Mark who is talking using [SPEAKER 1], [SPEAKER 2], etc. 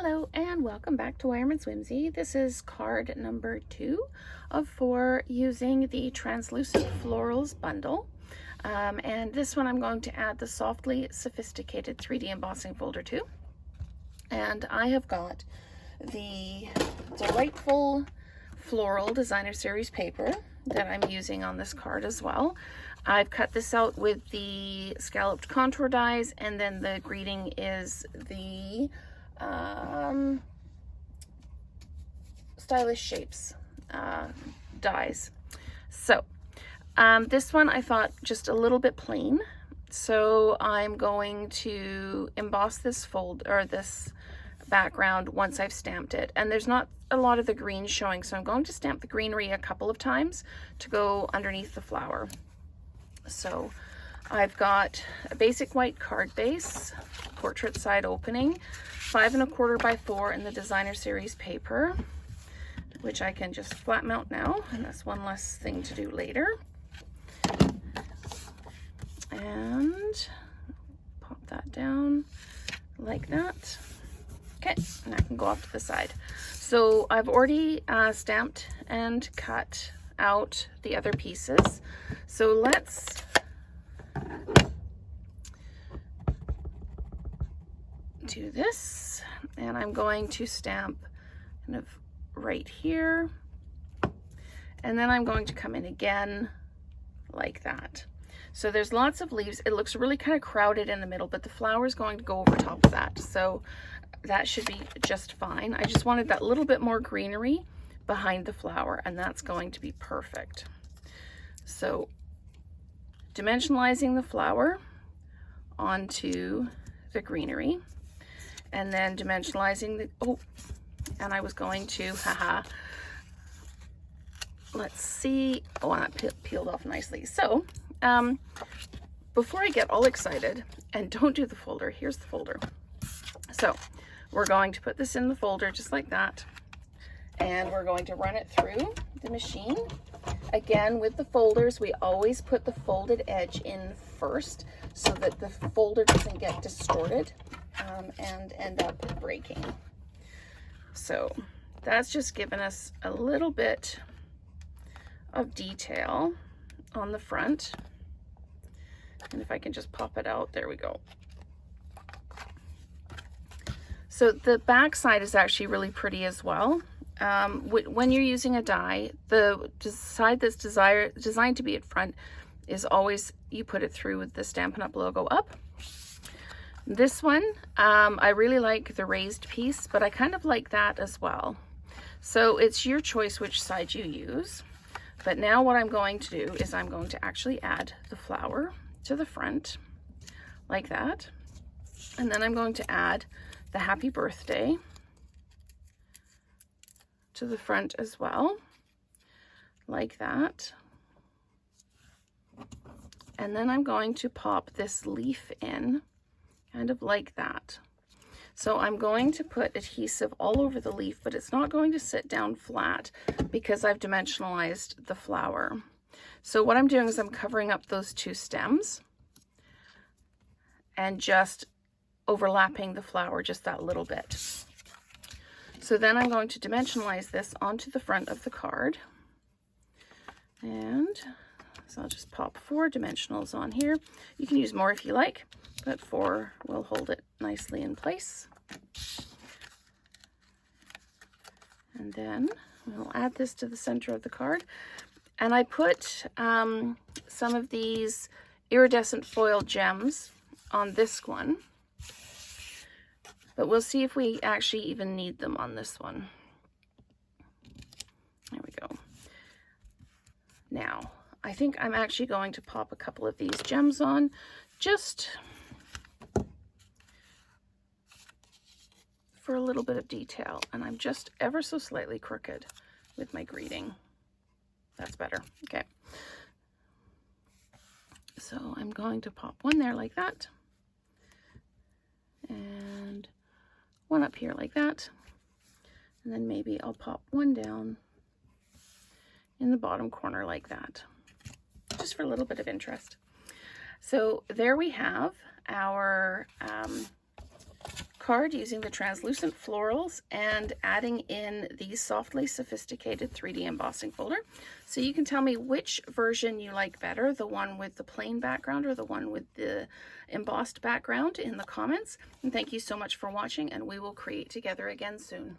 [SPEAKER 1] Hello and welcome back to Wireman's Whimsy. This is card number 2 of 4 using the Translucent Florals bundle. And this one I'm going to add the Softly Sophisticated 3D Embossing folder to. And I have got the Delightful Floral Designer Series paper that I'm using on this card as well. I've cut this out with the scalloped contour dies, and then the greeting is the Stylish Shapes dies. So this one I thought just a little bit plain, so I'm going to emboss this this background once I've stamped it, and there's not a lot of the green showing, so I'm going to stamp the greenery a couple of times to go underneath the flower. So I've got a basic white card base, portrait side opening, 5 1/4 by 4 in the Designer Series paper, which I can just flat mount now, and that's one less thing to do later. And pop that down like that. Okay, and I can go off to the side. So I've already stamped and cut out the other pieces. So let's do this, and I'm going to stamp kind of right here, and then I'm going to come in again like that. So there's lots of leaves. It looks really kind of crowded in the middle, but the flower is going to go over top of that, so that should be just fine. I just wanted that little bit more greenery behind the flower, and that's going to be perfect. So dimensionalizing the flower onto the greenery, and then dimensionalizing the, and I was going to, let's see, and that peeled off nicely. So before I get all excited and don't do the folder, here's the folder. So we're going to put this in the folder just like that, and we're going to run it through the machine. Again, with the folders, we always put the folded edge in first so that the folder doesn't get distorted and end up breaking. So that's just given us a little bit of detail on the front. And if I can just pop it out, there we go. So the back side is actually really pretty as well. When you're using a die, the side that's designed to be at front is always, you put it through with the Stampin' Up logo up. This one, I really like the raised piece, but I kind of like that as well. So it's your choice which side you use. But now what I'm going to do is I'm going to actually add the flower to the front like that. And then I'm going to add the happy birthday to the front as well, like that. And then I'm going to pop this leaf in, kind of like that. So I'm going to put adhesive all over the leaf, but it's not going to sit down flat because I've dimensionalized the flower. So what I'm doing is I'm covering up those two stems and just overlapping the flower just that little bit. So then I'm going to dimensionalize this onto the front of the card. And so I'll just pop 4 dimensionals on here. You can use more if you like, but 4 will hold it nicely in place. And then we'll add this to the center of the card. And I put some of these iridescent foil gems on this one, but we'll see if we actually even need them on this one. There we go. Now, I think I'm actually going to pop a couple of these gems on, just for a little bit of detail. And I'm just ever so slightly crooked with my greeting. That's better. Okay. So I'm going to pop one there like that. And one up here like that. And then maybe I'll pop one down in the bottom corner like that, just for a little bit of interest. So there we have our card using the translucent florals and adding in the softly sophisticated 3D embossing folder. So you can tell me which version you like better, the one with the plain background or the one with the embossed background, in the comments. And thank you so much for watching, and we will create together again soon.